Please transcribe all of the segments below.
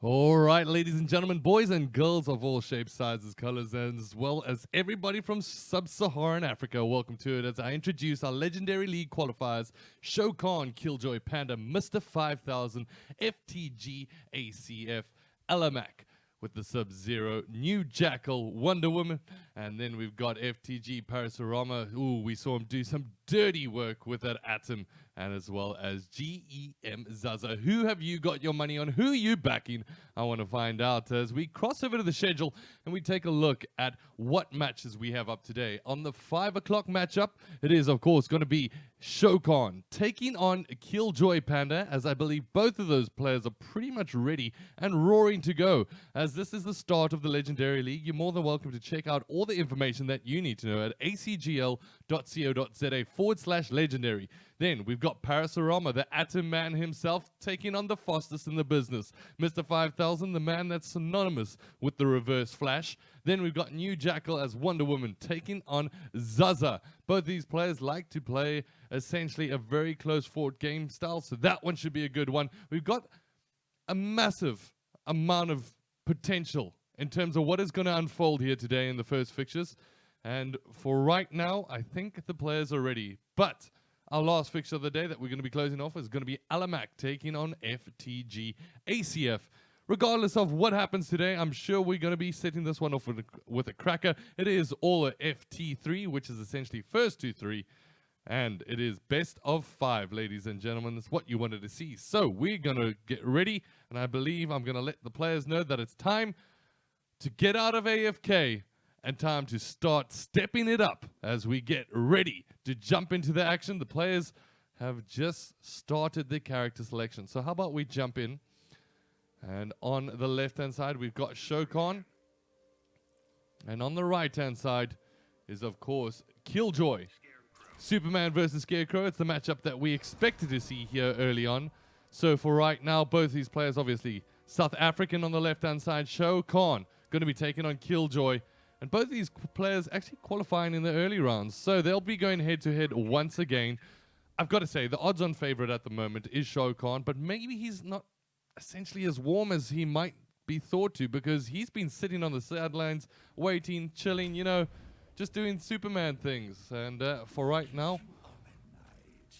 All right, ladies and gentlemen, boys and girls of all shapes, sizes, colors, and as well as everybody from sub-Saharan Africa, welcome to it as I introduce our legendary league qualifiers, Shokan, Killjoy, Panda, Mr. 5000, FTG, ACF, Elamac with the Sub-Zero, New Jackal, Wonder Woman, and then we've got FTG, Parasurama. Ooh, we saw him do some dirty work with that Atom, and as well as GEM Zaza. Who have you got your money on? Who are you backing? I want to find out as we cross over to the schedule and we take a look at what matches we have up today. On the 5 o'clock matchup, it is, of course, going to be Shokan taking on Killjoy Panda, as I believe both of those players are pretty much ready and roaring to go. As this is the start of the Legendary League, you're more than welcome to check out all the information that you need to know at acgl.co.za/legendary. Then we've got Parasurama, the Atom Man himself, taking on the fastest in the business, Mr. 5000, the man that's synonymous with the Reverse Flash. Then we've got New Jackal as Wonder Woman taking on Zaza. Both these players like to play essentially a very close fought game style, so that one should be a good one. We've got a massive amount of potential in terms of what is going to unfold here today in the first fixtures. And for right now, I think the players are ready. But our last fixture of the day that we're going to be closing off is going to be Elamac taking on FTG ACF. Regardless of what happens today, I'm sure we're going to be setting this one off with a cracker. It is all a FT3, which is essentially first to three. And it is best of 5, ladies and gentlemen. That's what you wanted to see. So we're going to get ready. And I believe I'm going to let the players know that it's time to get out of AFK and time to start stepping it up as we get ready to jump into the action. The players have just started their character selection. So how about we jump in? And on the left-hand side, we've got Shokan. And on the right-hand side is, of course, Killjoy. Superman versus Scarecrow. It's the matchup that we expected to see here early on. So for right now, both these players, obviously, South African on the left-hand side, Shokan, going to be taking on Killjoy. And both these players actually qualifying in the early rounds. So they'll be going head-to-head once again. I've got to say, the odds-on favorite at the moment is Shokan, but maybe he's not essentially as warm as he might be thought to, because he's been sitting on the sidelines, waiting, chilling, you know, just doing Superman things. And for right now,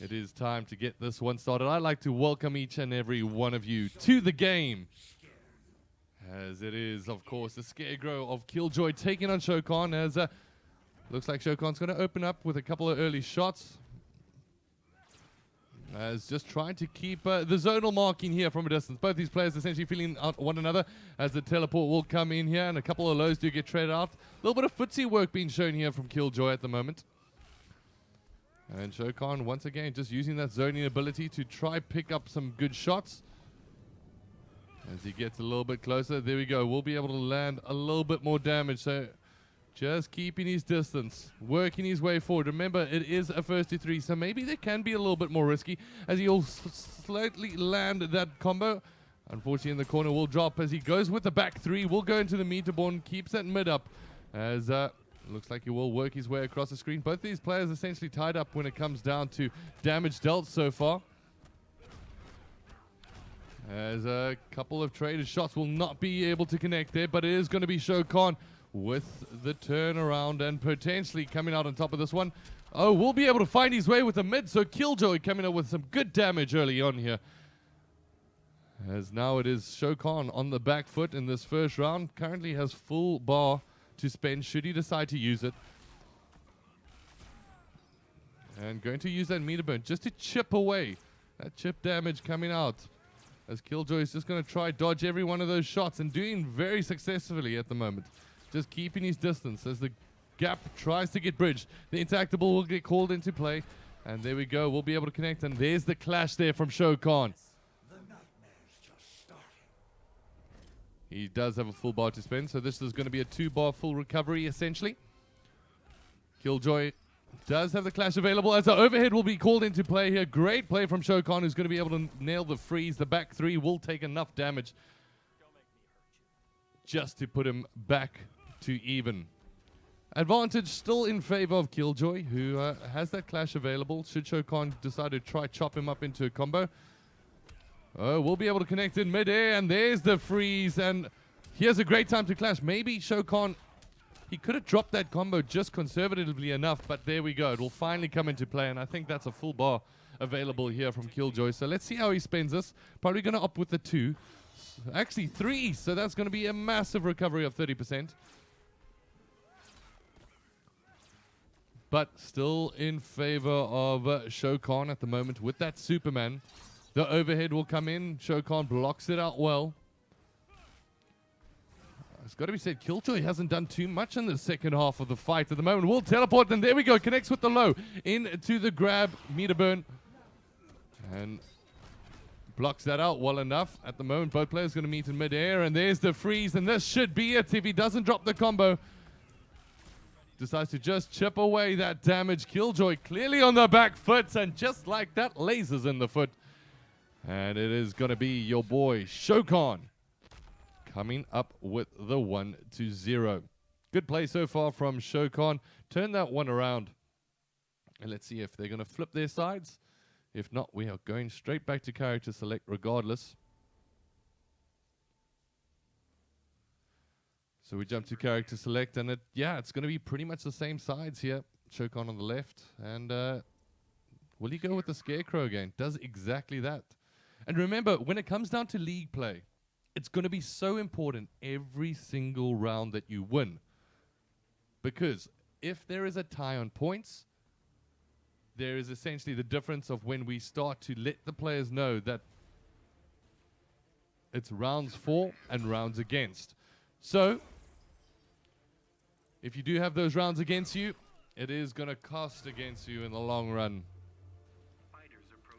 it is time to get this one started. I'd like to welcome each and every one of you to the game. As it is, of course, the Scarecrow of Killjoy taking on Shokan. As looks like Shokan's going to open up with a couple of early shots. As just trying to keep the zonal marking here from a distance. Both these players essentially feeling out one another as the teleport will come in here, and a couple of lows do get traded out. A little bit of footsie work being shown here from Killjoy at the moment. And Shokan once again just using that zoning ability to try pick up some good shots. As he gets a little bit closer, there we go. We'll be able to land a little bit more damage. So just keeping his distance, working his way forward. Remember, it is a first to 3, so maybe they can be a little bit more risky as he'll slightly land that combo. Unfortunately, in the corner will drop as he goes with the back 3. Will go into the Meterborn, keeps that mid up as looks like he will work his way across the screen. Both these players essentially tied up when it comes down to damage dealt so far. As a couple of traded shots will not be able to connect there, but it is going to be Shokan with the turnaround and potentially coming out on top of this one. Oh, we'll be able to find his way with the mid, so Killjoy coming up with some good damage early on here. As now it is Shokan on the back foot in this first round. Currently has full bar to spend should he decide to use it. And going to use that meter burn just to chip away that chip damage coming out. As Killjoy is just going to try dodge every one of those shots and doing very successfully at the moment. Just keeping his distance as the gap tries to get bridged. The interactable will get called into play. And there we go. We'll be able to connect. And there's the clash there from Shokan. He does have a full bar to spend. So this is going to be a 2-bar full recovery essentially. Killjoy does have the clash available as the overhead will be called into play here. Great play from Shokan, who's going to be able to nail the freeze. The back 3 will take enough damage just to put him back to even. Advantage still in favor of Killjoy, who has that clash available should Shokan decide to try chop him up into a combo. Oh, we'll be able to connect in midair, and there's the freeze, and here's a great time to clash. Maybe Shokan, he could have dropped that combo just conservatively enough, but there we go. It will finally come into play, and I think that's a full bar available here from Killjoy. So let's see how he spends this. Probably going to opt with the 2. Actually, 3, so that's going to be a massive recovery of 30%. But still in favor of Shokan at the moment with that Superman. The overhead will come in. Shokan blocks it out well. It's got to be said, Killjoy hasn't done too much in the second half of the fight at the moment. We'll teleport, and there we go. Connects with the low into the grab. Meter burn. And blocks that out well enough. At the moment, both players going to meet in midair, and there's the freeze, and this should be it if he doesn't drop the combo. Decides to just chip away that damage. Killjoy clearly on the back foot, and just like that, lasers in the foot. And it is going to be your boy, Shokan, coming up with the 1-0. Good play so far from Shokan. Turn that one around. And let's see if they're going to flip their sides. If not, we are going straight back to character select regardless. So we jump to character select, and it's going to be pretty much the same sides here. Shokan on the left. And will he go with the Scarecrow again? Does exactly that. And remember, when it comes down to league play, it's going to be so important every single round that you win. Because if there is a tie on points, there is essentially the difference of when we start to let the players know that it's rounds for and rounds against. So, if you do have those rounds against you, it is going to cost against you in the long run.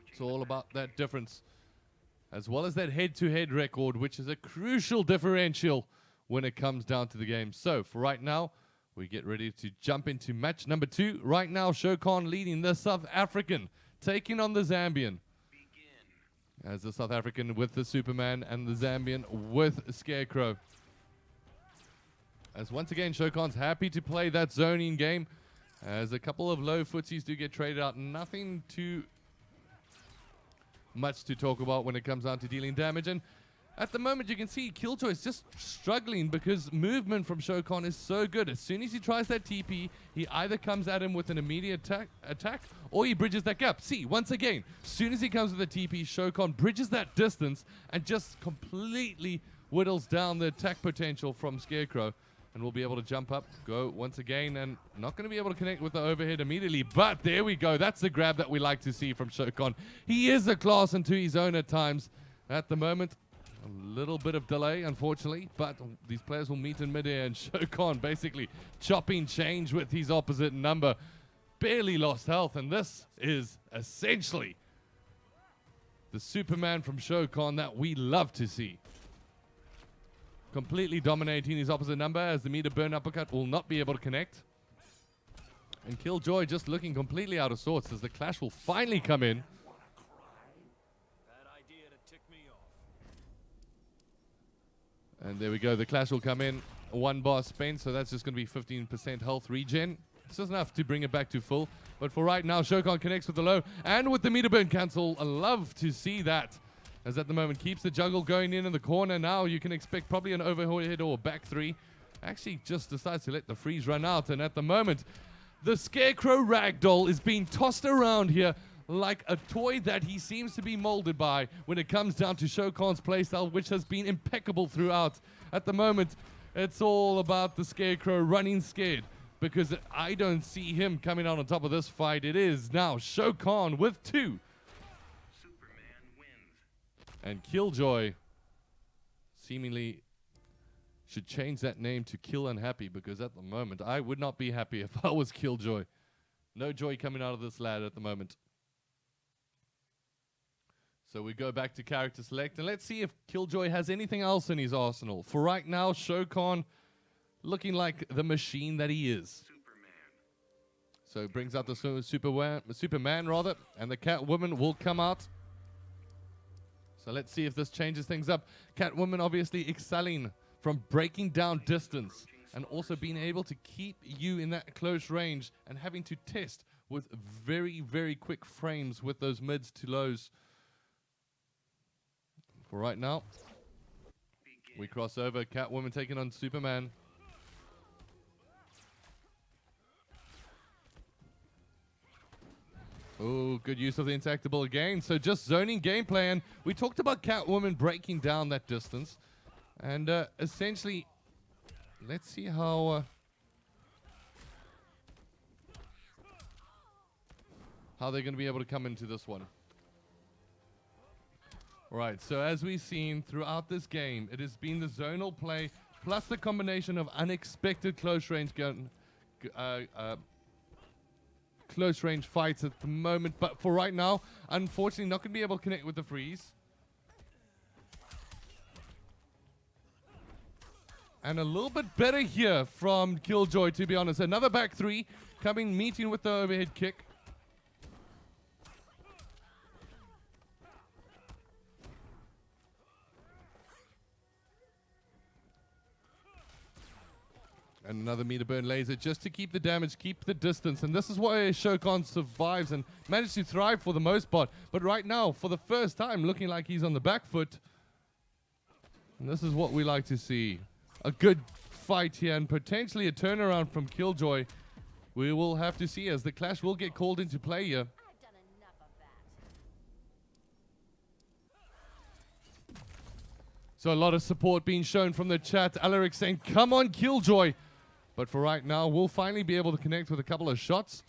It's all about that difference, as well as that head-to-head record, which is a crucial differential when it comes down to the game. So, for right now, we get ready to jump into match number 2. Right now, Shokan leading the South African, taking on the Zambian. As the South African with the Superman and the Zambian with Scarecrow. As once again, Shokan's happy to play that zoning game. As a couple of low footsies do get traded out. Nothing too much to talk about when it comes down to dealing damage. And at the moment, you can see Killjoy is just struggling because movement from Shokan is so good. As soon as he tries that TP, he either comes at him with an immediate attack or he bridges that gap. See, once again, as soon as he comes with a TP, Shokan bridges that distance and just completely whittles down the attack potential from Scarecrow. And we'll be able to jump up, go once again, and not going to be able to connect with the overhead immediately. But there we go. That's the grab that we like to see from Shokan. He is a class into his own at times. At the moment, a little bit of delay, unfortunately, but these players will meet in midair, and Shokan basically chopping change with his opposite number. Barely lost health, and this is essentially the Superman from Shokan that we love to see. Completely dominating his opposite number, as the meter burn uppercut will not be able to connect. And Killjoy just looking completely out of sorts as the clash will finally come in. And there we go, the clash will come in. 1 bar spent, so that's just going to be 15% health regen. It's just enough to bring it back to full. But for right now, Shokan connects with the low and with the meter burn cancel. I love to see that. As at the moment, keeps the juggle going in the corner. Now you can expect probably an overhead or a back 3. Actually just decides to let the freeze run out. And at the moment, the Scarecrow ragdoll is being tossed around here like a toy that he seems to be molded by when it comes down to Shokan's playstyle, which has been impeccable throughout. At the moment, it's all about the Scarecrow running scared, because I don't see him coming out on top of this fight. It is now Shokan with 2. And Killjoy seemingly should change that name to Kill Unhappy, because at the moment, I would not be happy if I was Killjoy. No joy coming out of this lad at the moment. So we go back to character select, and let's see if Killjoy has anything else in his arsenal. For right now, Shokan looking like the machine that he is. So he brings out the Superman, and the Catwoman will come out. So let's see if this changes things up. Catwoman obviously excelling from breaking down distance and also being able to keep you in that close range and having to test with very, very quick frames with those mids to lows. For right now, we cross over. Catwoman taking on Superman. Oh, good use of the Intactable again. So just zoning gameplay, and we talked about Catwoman breaking down that distance. And essentially, let's see how they're going to be able to come into this one. Right, so as we've seen throughout this game, it has been the zonal play plus the combination of unexpected close range fights at the moment. But for right now, unfortunately, not going to be able to connect with the freeze. And a little bit better here from Killjoy, to be honest. Another back three coming, meeting with the overhead kick. And another meter burn laser just to keep the damage, keep the distance. And this is why Shokan survives and managed to thrive for the most part. But right now, for the first time, looking like he's on the back foot. And this is what we like to see. A good fight here and potentially a turnaround from Killjoy. We will have to see as the clash will get called into play here. I've done enough of that. So a lot of support being shown from the chat. Alaric saying, come on, Killjoy. But for right now, we'll finally be able to connect with a couple of shots.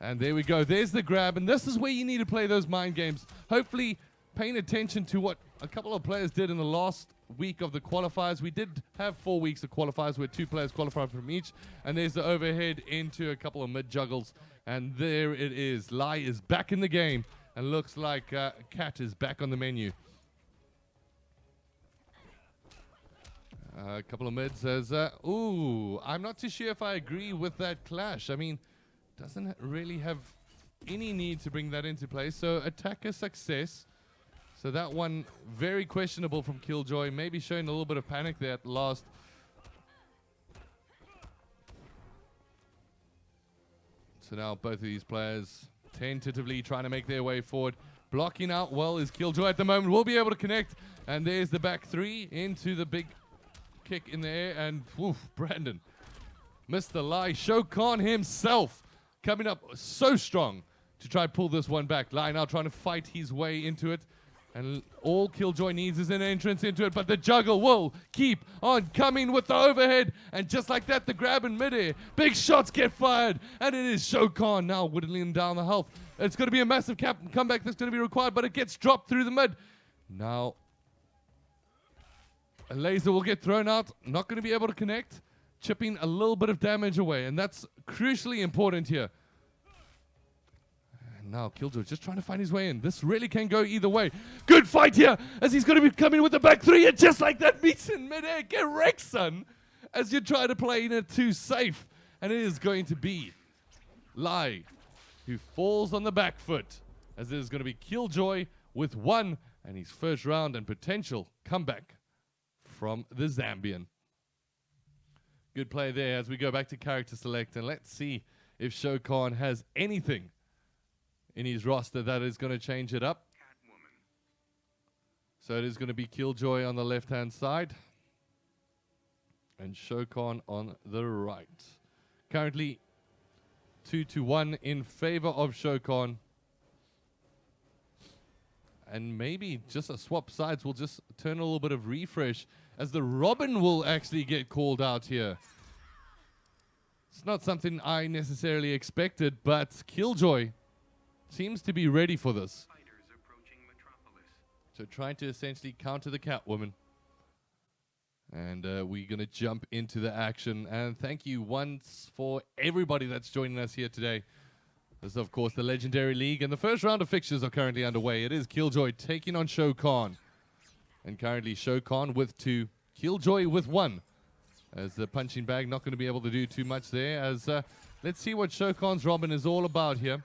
And there we go. There's the grab. And this is where you need to play those mind games. Hopefully paying attention to what a couple of players did in the last week of the qualifiers. We did have 4 weeks of qualifiers where 2 players qualified from each. And there's the overhead into a couple of mid-juggles. And there it is. Lai is back in the game. And looks like Cat is back on the menu. A couple of mids says, ooh, I'm not too sure if I agree with that clash. I mean, doesn't really have any need to bring that into play. So attacker success. So that one very questionable from Killjoy. Maybe showing a little bit of panic there at last. So now both of these players tentatively trying to make their way forward. Blocking out well is Killjoy at the moment. We'll be able to connect. And there's the back three into the big kick in the air, and woof, Brandon. Mr. Lai, Shokan himself coming up so strong to try and pull this one back. Lai now trying to fight his way into it, and all Killjoy needs is an entrance into it, but the juggle will keep on coming with the overhead, and just like that, the grab in midair. Big shots get fired, and it is Shokan now whittling down the health. It's going to be a massive comeback that's going to be required, but it gets dropped through the mid. Now, a laser will get thrown out, not going to be able to connect, chipping a little bit of damage away, and that's crucially important here. And now Killjoy just trying to find his way in. This really can go either way. Good fight here, as he's going to be coming with the back three, and just like that, meets in midair. Get wrecked, son, as you try to play in it too safe. And it is going to be Lai, who falls on the back foot, as it is going to be Killjoy with 1, and his first round and potential comeback from the Zambian. Good play there as we go back to character select, and let's see if Shokan has anything in his roster that is going to change it up. Catwoman. So it is going to be Killjoy on the left-hand side and Shokan on the right. Currently 2-1 in favor of Shokan. And maybe just a swap sides will just turn a little bit of refresh, as the Robin will actually get called out here. It's not something I necessarily expected, but Killjoy seems to be ready for this. Fighters approaching Metropolis. So trying to essentially counter the Catwoman. And we're going to jump into the action. And thank you once for everybody that's joining us here today. This is, of course, the Legendary League, and the first round of fixtures are currently underway. It is Killjoy taking on Shokan. And currently Shokan with 2, Killjoy with 1. As the punching bag not going to be able to do too much there. As let's see what Shokan's Robin is all about here.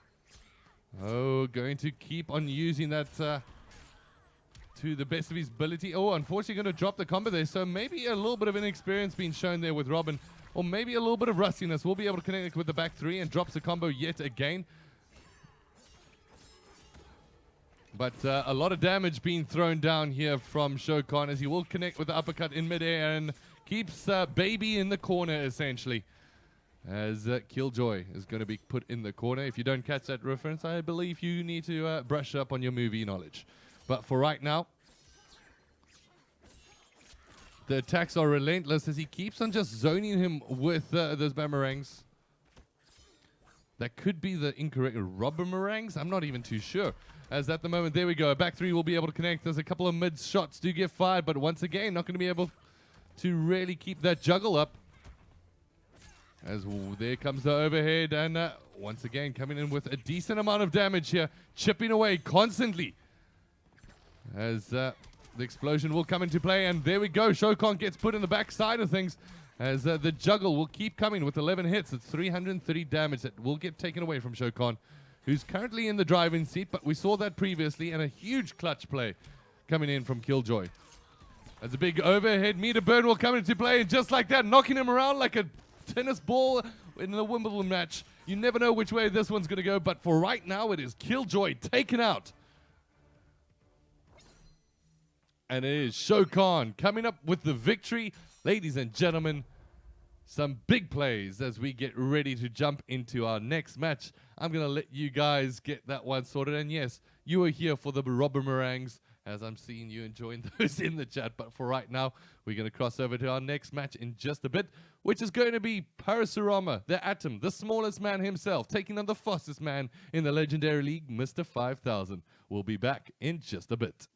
Oh, going to keep on using that to the best of his ability. Oh, unfortunately going to drop the combo there. So maybe a little bit of inexperience being shown there with Robin. Or maybe a little bit of rustiness. We'll be able to connect with the back three, and drops the combo yet again. But a lot of damage being thrown down here from Shokan as he will connect with the uppercut in midair and keeps Baby in the corner essentially. As Killjoy is going to be put in the corner. If you don't catch that reference, I believe you need to brush up on your movie knowledge. But for right now, the attacks are relentless as he keeps on just zoning him with those boomerangs. That could be the incorrect rubber meringues. I'm not even too sure. As at the moment, there we go. Back three will be able to connect. There's a couple of mid shots do get fired, but once again, not going to be able to really keep that juggle up. As there comes the overhead, and once again coming in with a decent amount of damage here, chipping away constantly. As the explosion will come into play, and there we go. Shokan gets put in the back side of things. As the juggle will keep coming with 11 hits. It's 330 damage that will get taken away from Shokan, who's currently in the driving seat, but we saw that previously, and a huge clutch play coming in from Killjoy. As a big overhead meter burn will come into play, and just like that, knocking him around like a tennis ball in the Wimbledon match. You never know which way this one's going to go, but for right now, it is Killjoy taken out. And it is Shokan coming up with the victory. Ladies and gentlemen, some big plays as we get ready to jump into our next match. I'm going to let you guys get that one sorted. And yes, you are here for the rubber meringues, as I'm seeing you enjoying those in the chat. But for right now, we're going to cross over to our next match in just a bit, which is going to be Parasurama, the Atom, the smallest man himself, taking on the fastest man in the Legendary League, Mr. 5000. We'll be back in just a bit.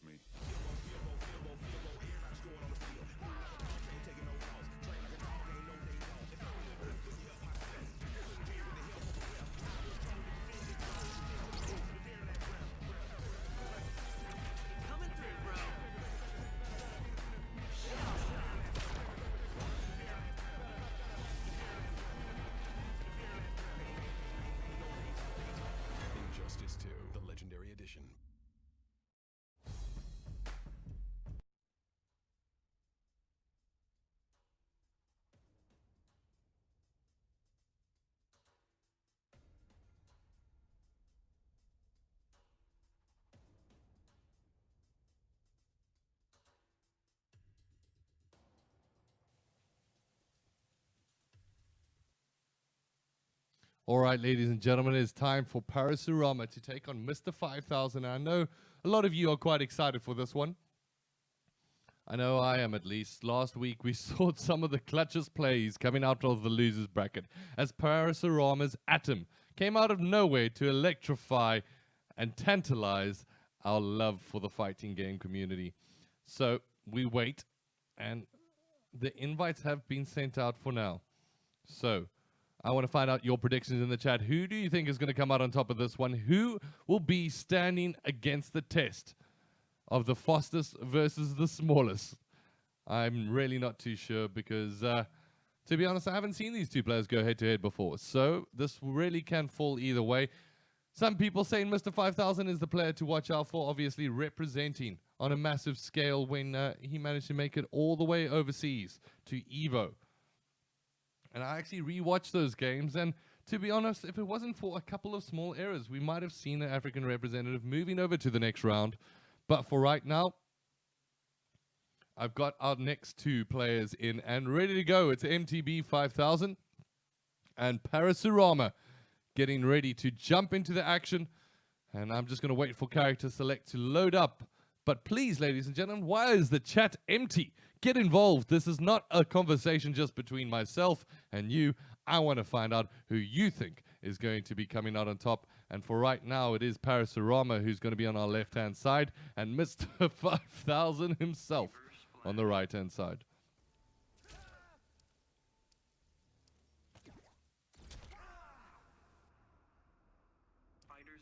Me. Injustice 2, the Legendary Edition. All right, ladies and gentlemen, it's time for Parasurama to take on Mr. 5000. I know a lot of you are quite excited for this one. I know I am, at least. Last week, we saw some of the clutchest plays coming out of the losers bracket as Parasurama's Atom came out of nowhere to electrify and tantalize our love for the fighting game community. So we wait, and the invites have been sent out for now. So I want to find out your predictions in the chat. Who do you think is going to come out on top of this one? Who will be standing against the test of the fastest versus the smallest? I'm really not too sure because, to be honest, I haven't seen these two players go head-to-head before. So this really can fall either way. Some people saying Mr. 5000 is the player to watch out for, obviously representing on a massive scale when he managed to make it all the way overseas to EVO. And I actually rewatched those games, and to be honest, if it wasn't for a couple of small errors, we might have seen an African representative moving over to the next round. But for right now, I've got our next two players in and ready to go. It's MTB 5000 and Parasurama getting ready to jump into the action. And I'm just going to wait for character select to load up. But please, ladies and gentlemen, why is the chat empty? Get involved. This is not a conversation just between myself and you. I want to find out who you think is going to be coming out on top. And for right now, it is Parasurama who's going to be on our left-hand side and Mr. 5000 himself on the right-hand side.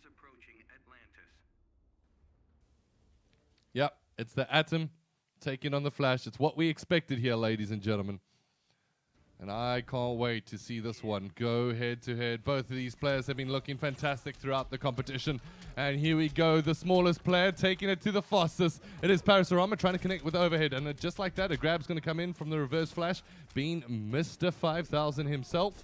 approaching Atlantis. Yep, it's the Atom taking on the Flash. It's what we expected here, ladies and gentlemen. And I can't wait to see this one go head to head. Both of these players have been looking fantastic throughout the competition. And here we go, the smallest player taking it to the fastest. It is Parasurama trying to connect with the overhead. And just like that, a grab's going to come in from the reverse flash, being Mr. 5000 himself.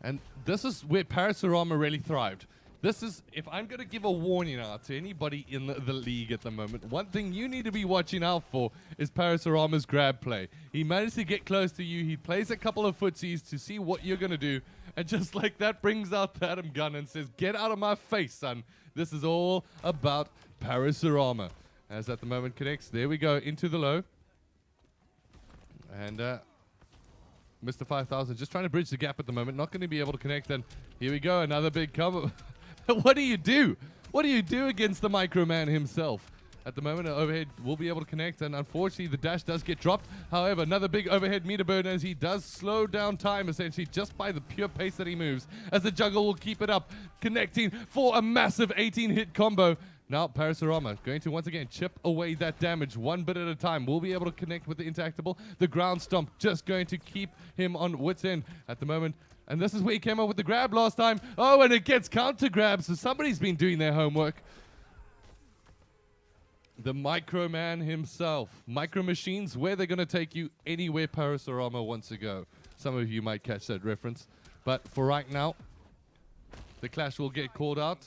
And this is where Parasurama really thrived. This is, if I'm going to give a warning out to anybody in the league at the moment, one thing you need to be watching out for is Parasurama's grab play. He managed to get close to you. He plays a couple of footsies to see what you're going to do. And just like that, brings out the Atom gun and says, get out of my face, son. This is all about Parasurama. As at the moment connects, there we go, into the low. And Mr. 5000 just trying to bridge the gap at the moment. Not going to be able to connect. And here we go, another big cover. What do you do? What do you do against the Microman himself? At the moment, overhead will be able to connect, and unfortunately, the dash does get dropped. However, another big overhead meter burn as he does slow down time, essentially, just by the pure pace that he moves, as the juggle will keep it up, connecting for a massive 18-hit combo. Now, Parasurama going to once again chip away that damage one bit at a time. Will be able to connect with the Intactable. The ground stomp just going to keep him on wit's end at the moment. And this is where he came up with the grab last time. Oh, and it gets counter grab, so somebody's been doing their homework. The Microman himself. Micro Machines, where they're going to take you anywhere Parasurama wants to go. Some of you might catch that reference. But for right now, the clash will get called out.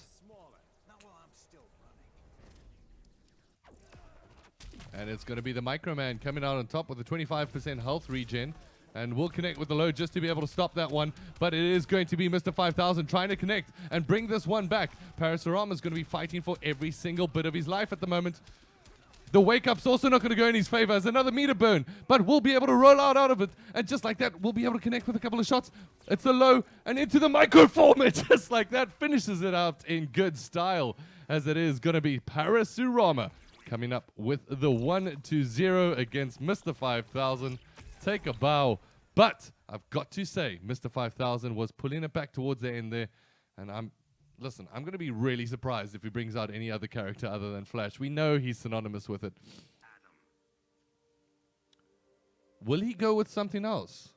And it's going to be the Microman coming out on top with a 25% health regen. And we'll connect with the load just to be able to stop that one. But it is going to be Mr. 5000 trying to connect and bring this one back. Parasurama is going to be fighting for every single bit of his life at the moment. The wake-up's also not going to go in his favor as another meter burn. But we'll be able to roll out of it. And just like that, we'll be able to connect with a couple of shots. It's a low and into the micro format. Just like that, finishes it out in good style. As it is going to be Parasurama coming up with the 1-0 against Mr. 5000. Take a bow. But I've got to say, Mr. 5000 was pulling it back towards the end there. And I'm going to be really surprised if he brings out any other character other than Flash. We know he's synonymous with it. Will he go with something else?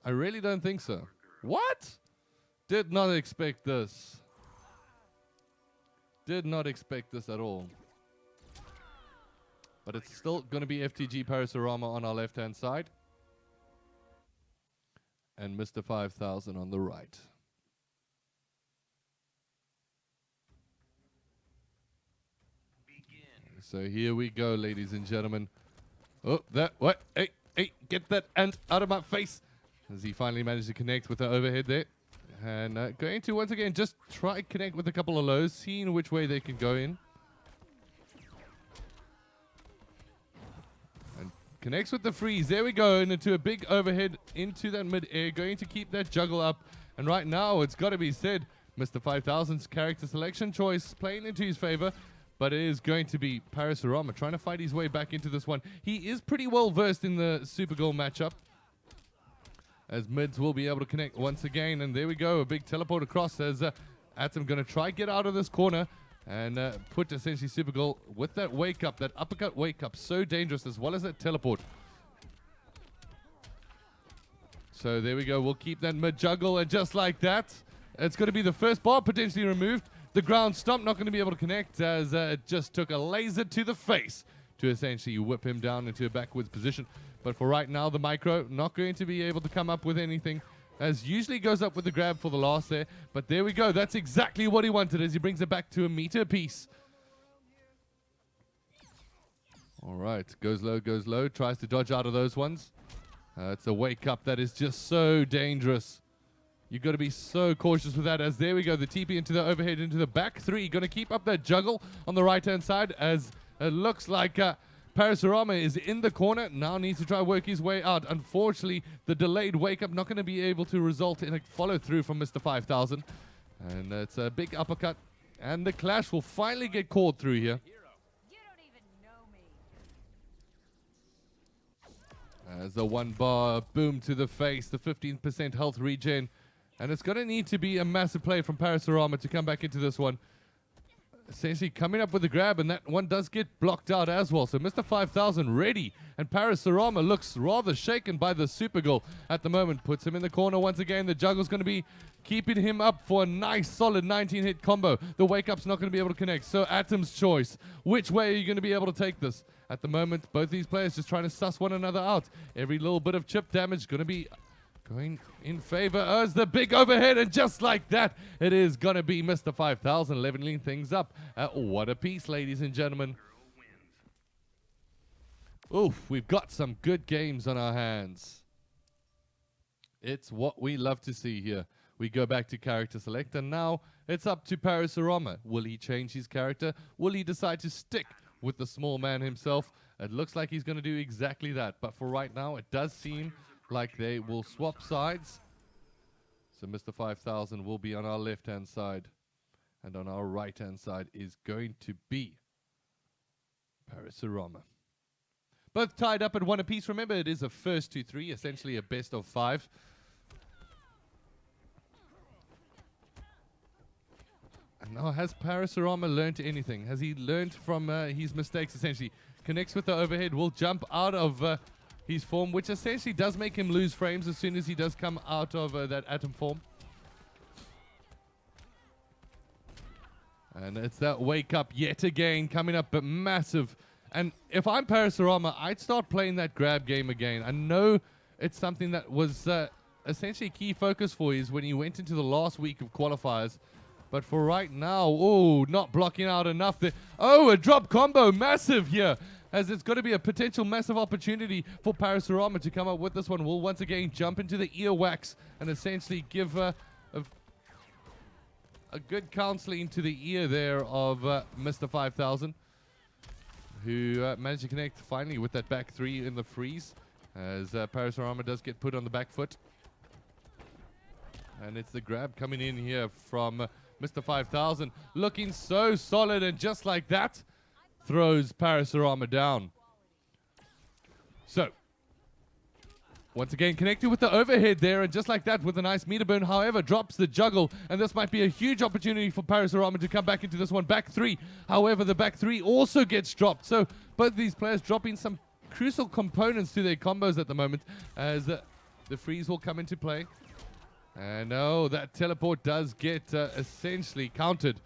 I really don't think so. What? Did not expect this. Did not expect this at all. But it's still going to be FTG Parasurama on our left-hand side. And Mr. 5000 on the right. Begin. So here we go, ladies and gentlemen. Oh, that, what? Hey, hey, get that ant out of my face. As he finally managed to connect with the overhead there. And going to, once again, just try connect with a couple of lows, seeing which way they can go in. And connects with the freeze. There we go, and into a big overhead into that mid-air, going to keep that juggle up. And right now, it's got to be said, Mr. 5000's character selection choice playing into his favor. But it is going to be Parasurama trying to fight his way back into this one. He is pretty well versed in the Supergirl matchup. As mids will be able to connect once again. And there we go. A big teleport across as Atom going to try get out of this corner. And put essentially Supergirl with that wake up. That uppercut wake up. So dangerous as well as that teleport. So there we go. We'll keep that mid juggle. And just like that, it's going to be the first bar potentially removed. The ground stomp not going to be able to connect as it just took a laser to the face to essentially whip him down into a backwards position. But for right now, the micro not going to be able to come up with anything, as usually goes up with the grab for the last there. But there we go. That's exactly what he wanted as he brings it back to a meter apiece. All right. Goes low. Tries to dodge out of those ones. It's a wake up that is just so dangerous. You've got to be so cautious with that, as there we go. The TP into the overhead into the back three. Going to keep up that juggle on the right-hand side, as it looks like Parasurama is in the corner. Now needs to try work his way out. Unfortunately, the delayed wake-up not going to be able to result in a follow-through from Mr. 5000. And it's a big uppercut. And the clash will finally get called through here. You don't even know me. As the one bar boom to the face. The 15% health regen And it's going to need to be a massive play from Parasurama to come back into this one. Essentially coming up with the grab, and that one does get blocked out as well. So Mr. 5000 ready, and Parasurama looks rather shaken by the super goal at the moment. Puts him in the corner once again. The juggle's going to be keeping him up for a nice solid 19-hit combo. The wake-up's not going to be able to connect. So Atom's choice. Which way are you going to be able to take this? At the moment, both these players just trying to suss one another out. Every little bit of chip damage going to be going in favor as the big overhead, and just like that, it is going to be Mr. 5000 leveling things up at 1 apiece, ladies and gentlemen. Oof, we've got some good games on our hands. It's what we love to see here. We go back to character select, and now it's up to Parasurama. Will he change his character? Will he decide to stick with the small man himself? It looks like he's going to do exactly that, but for right now, it does seem like they will swap sides. So Mr. 5000 will be on our left-hand side, and on our right-hand side is going to be Parasurama. Both tied up at 1 apiece. Remember, it is a first to 3, essentially a best of 5. And now, has Parasurama learned anything? Has he learned from his mistakes, essentially? Connects with the overhead, will jump out of his form, which essentially does make him lose frames as soon as he does come out of that Atom form. And it's that wake up yet again coming up, but massive. And if I'm Parasurama, I'd start playing that grab game again. I know it's something that was essentially a key focus for you when he went into the last week of qualifiers. But for right now, oh, not blocking out enough there. Oh, a drop combo, massive here. As it's going to be a potential massive opportunity for Parasurama to come up with this one. Will once again jump into the earwax and essentially give a good counseling to the ear there of Mr. 5000, who managed to connect finally with that back 3 in the freeze, as Parasurama does get put on the back foot. And it's the grab coming in here from Mr. 5000, looking so solid, and just like that, throws Parasurama down. So, once again connected with the overhead there, and just like that with a nice meter burn, however, drops the juggle, and this might be a huge opportunity for Parasurama to come back into this one. Back 3, however, the back 3 also gets dropped. So, both these players dropping some crucial components to their combos at the moment, as the freeze will come into play. And oh, that teleport does get essentially countered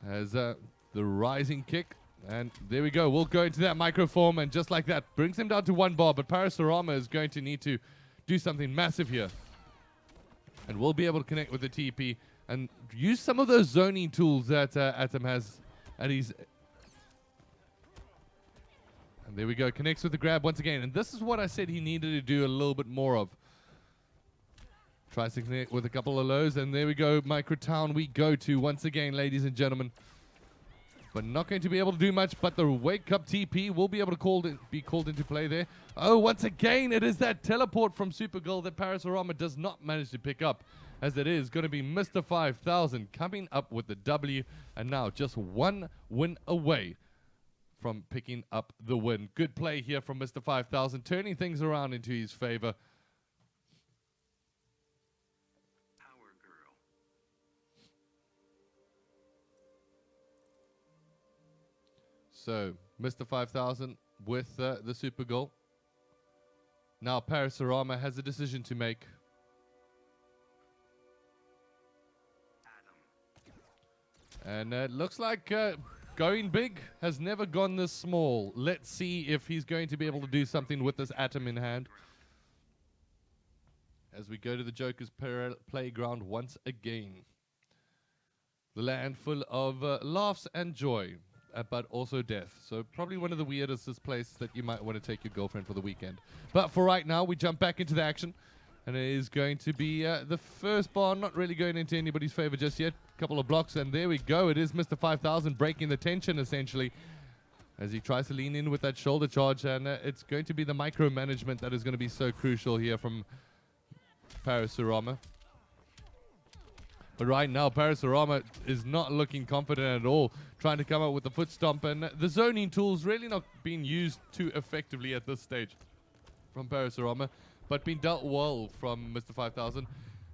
as the rising kick. And there we go. We'll go into that microform, and just like that, brings him down to 1 bar. But Parasurama is going to need to do something massive here. And we'll be able to connect with the TP and use some of those zoning tools that Atom has at his... And there we go. Connects with the grab once again. And this is what I said he needed to do a little bit more of. Tries to connect with a couple of lows, and there we go. Micro Town we go to once again, ladies and gentlemen. But not going to be able to do much, but the Wake Up TP will be able to be called into play there. Oh, once again, it is that teleport from Supergirl that Parasurama does not manage to pick up, as it is going to be Mr. 5000 coming up with the W, and now just 1 win away from picking up the win. Good play here from Mr. 5000, turning things around into his favor. So, Mr. 5000 with the super goal. Now, Parasurama has a decision to make. And it looks like going big has never gone this small. Let's see if he's going to be able to do something with this Atom in hand. As we go to the Joker's playground once again. The land full of laughs and joy. But also death. So probably one of the weirdest places that you might want to take your girlfriend for the weekend. But for right now, we jump back into the action. And it is going to be the first bar, not really going into anybody's favor just yet. Couple of blocks, and there we go. It is Mr. 5000 breaking the tension, essentially, as he tries to lean in with that shoulder charge. And it's going to be the micromanagement that is going to be so crucial here from Parasurama. But right now, Parasurama is not looking confident at all, trying to come up with the foot stomp, and the zoning tools really not being used too effectively at this stage from Parasurama, but being dealt well from Mr. 5000.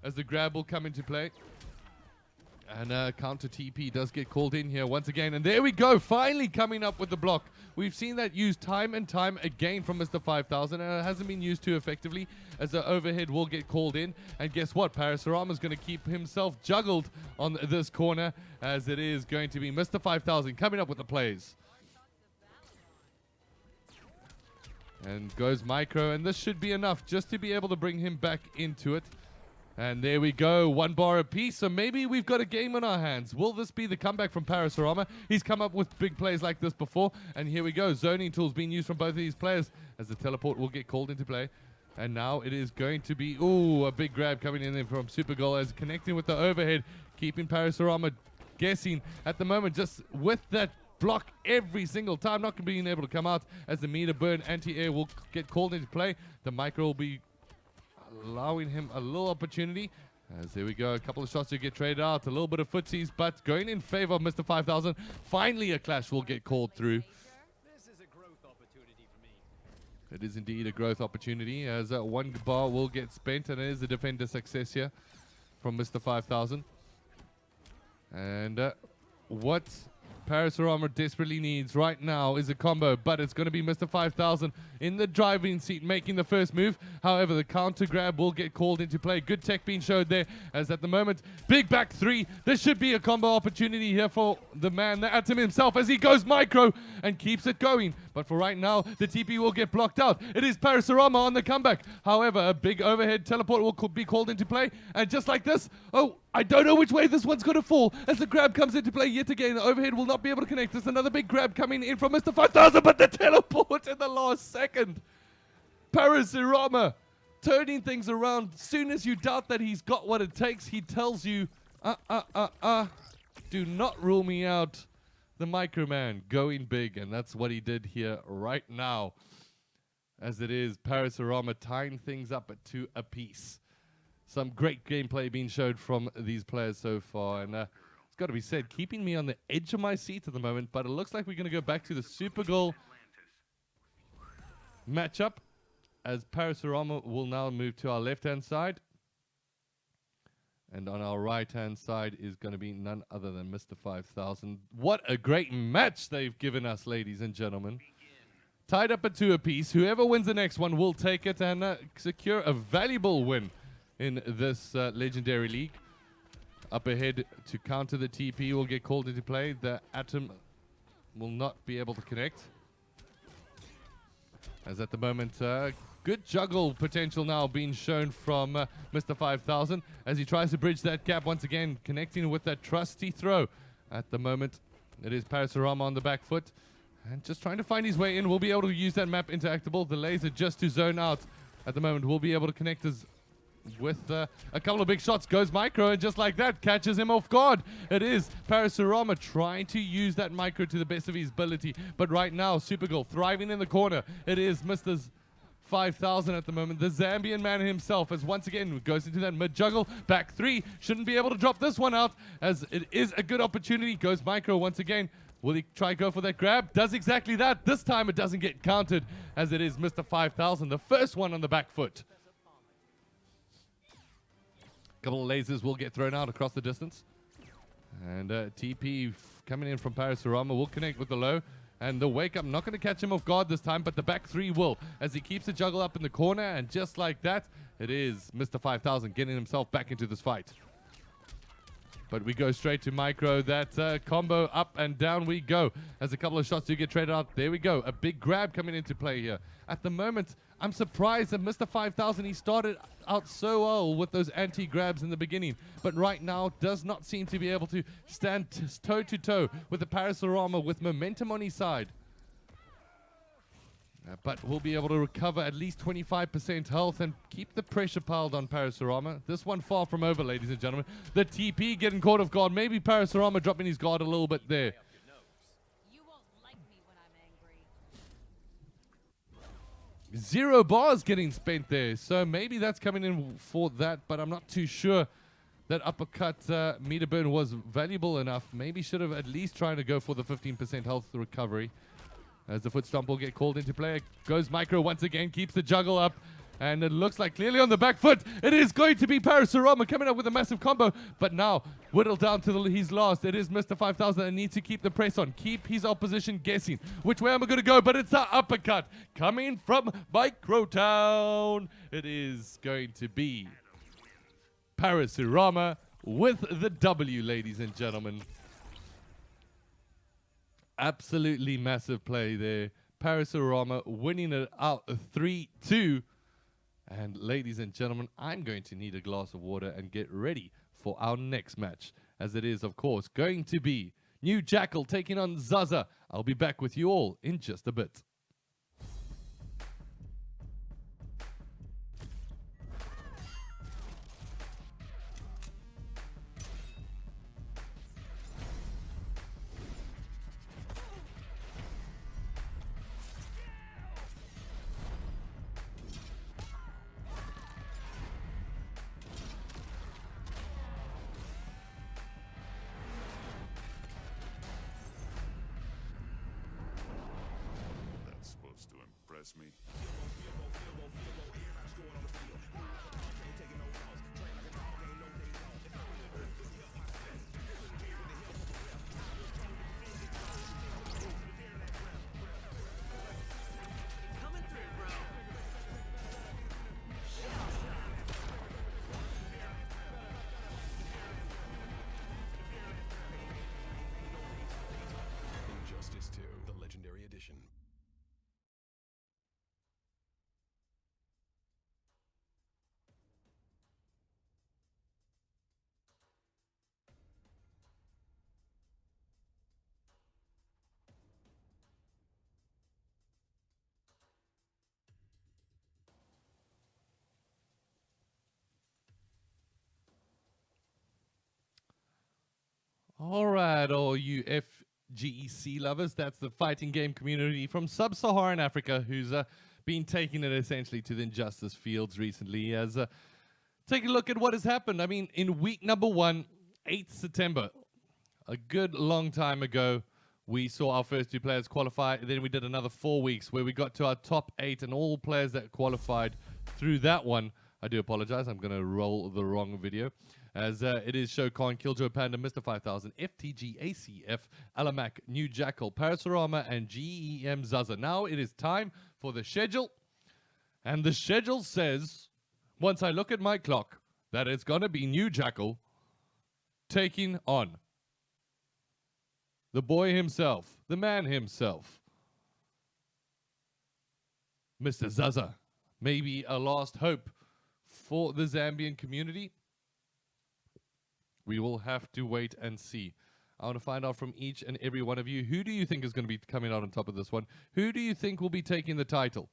as the grab will come into play. And counter TP does get called in here once again. And there we go, finally coming up with the block. We've seen that used time and time again from Mr. 5000, and it hasn't been used too effectively, as the overhead will get called in. And guess what? Parasarama's going to keep himself juggled on this corner, as it is going to be Mr. 5000 coming up with the plays. And goes Micro, and this should be enough just to be able to bring him back into it. And there we go, 1 bar apiece. So maybe we've got a game on our hands. Will this be the comeback from Parasarama? He's come up with big plays like this before. And here we go, zoning tools being used from both of these players, as the teleport will get called into play. And now it is going to be, a big grab coming in there from Supergirl, as connecting with the overhead, keeping Parasarama guessing at the moment, just with that block every single time, not being able to come out, as the meter burn anti-air will get called into play. The micro will be allowing him a little opportunity, as there we go, a couple of shots to get traded out, a little bit of footsies, but going in favor of Mr. 5000. Finally a clash will get called through. This is a growth opportunity for me. It is indeed a growth opportunity, as 1 bar will get spent, and it is a defender success here from Mr. 5000. And what Parasarama desperately needs right now is a combo, but it's going to be Mr. 5000 in the driving seat making the first move. However, the counter grab will get called into play. Good tech being showed there, as at the moment, big back 3. This should be a combo opportunity here for the man, the Atom himself, as he goes Micro and keeps it going. But for right now, the TP will get blocked out. It is Parasarama on the comeback. However, a big overhead teleport will be called into play. And just like this, I don't know which way this one's going to fall, as the grab comes into play yet again. The overhead will not be able to connect. There's another big grab coming in from Mr. 5000, but the teleport in the last second. Parasarama turning things around. Soon as you doubt that he's got what it takes, he tells you, do not rule me out. The Microman going big, and that's what he did here right now. As it is, Parasarama tying things up at 2 apiece. Some great gameplay being showed from these players so far, and it's got to be said, keeping me on the edge of my seat at the moment, but it looks like we're going to go back to the Supergirl matchup, as Parasarama will now move to our left-hand side. And on our right-hand side is going to be none other than Mr. 5000. What a great match they've given us, ladies and gentlemen. Tied up at 2 apiece. Whoever wins the next one will take it and secure a valuable win in this Legendary League. Up ahead to counter the TP will get called into play. The Atom will not be able to connect, as at the moment, good juggle potential now being shown from Mr. 5000, as he tries to bridge that gap once again, connecting with that trusty throw. At the moment, it is Parasarama on the back foot, and just trying to find his way in. We'll be able to use that map interactable. The laser just to zone out at the moment. We'll be able to connect us with a couple of big shots. Goes Micro, and just like that, catches him off guard. It is Parasarama trying to use that Micro to the best of his ability. But right now, Supergirl thriving in the corner. It is Mr. 5000 at the moment. The Zambian man himself, as once again goes into that mid juggle. Back 3. Shouldn't be able to drop this one out, as it is a good opportunity. Goes Micro once again. Will he try go for that grab? Does exactly that. This time it doesn't get counted, as it is Mr. 5000, the first one on the back foot. Couple of lasers will get thrown out across the distance. And TP coming in from Parasarama will connect with the low. And the wake up, not going to catch him off guard this time, but the back 3 will, as he keeps the juggle up in the corner. And just like that, it is Mr. 5000 getting himself back into this fight. But we go straight to Micro. That combo up and down we go, as a couple of shots do get traded out. There we go. A big grab coming into play here. At the moment, I'm surprised that Mr. 5000, he started out so well with those anti-grabs in the beginning, but right now does not seem to be able to stand toe-to-toe with the Parasarama with momentum on his side. But we'll be able to recover at least 25% health and keep the pressure piled on Parasarama. This one far from over, ladies and gentlemen. The TP getting caught off guard. Maybe Parasarama dropping his guard a little bit there. You won't like me when I'm angry. 0 bars getting spent there. So maybe that's coming in for that, but I'm not too sure that uppercut meter burn was valuable enough. Maybe should have at least tried to go for the 15% health recovery. As the foot stomp will get called into play, goes Micro once again, keeps the juggle up. And it looks like clearly on the back foot, it is going to be Parasurama coming up with a massive combo. But now, whittled down to his last. It is Mr. 5000 that needs to keep the press on. Keep his opposition guessing. Which way am I going to go? But it's the uppercut coming from Microtown. It is going to be Parasurama with the W, ladies and gentlemen. Absolutely massive play there. Parasurama winning it out 3-2. And ladies and gentlemen, I'm going to need a glass of water and get ready for our next match. As it is, of course, going to be New Jackal taking on Zaza. I'll be back with you all in just a bit. That's supposed to impress me. Injustice 2, the Legendary Edition. All right, all you FGC lovers, that's the fighting game community from Sub-Saharan Africa who's been taking it essentially to the Injustice fields recently. As take a look at what has happened. I mean, in week number 1, 8th September, a good long time ago, we saw our first 2 players qualify. Then we did another 4 weeks where we got to our top 8 and all players that qualified through that one. I do apologize. I'm going to roll the wrong video. As it is Shokan, Killjoy Panda, Mr. 5000, FTG, ACF, Alamak, New Jackal, Parasurama, and GEM Zaza. Now it is time for the schedule. And the schedule says, once I look at my clock, that it's going to be New Jackal taking on the boy himself, the man himself, Mr. Zaza. Maybe a last hope for the Zambian community. We will have to wait and see. I want to find out from each and every one of you, who do you think is going to be coming out on top of this one? Who do you think will be taking the title?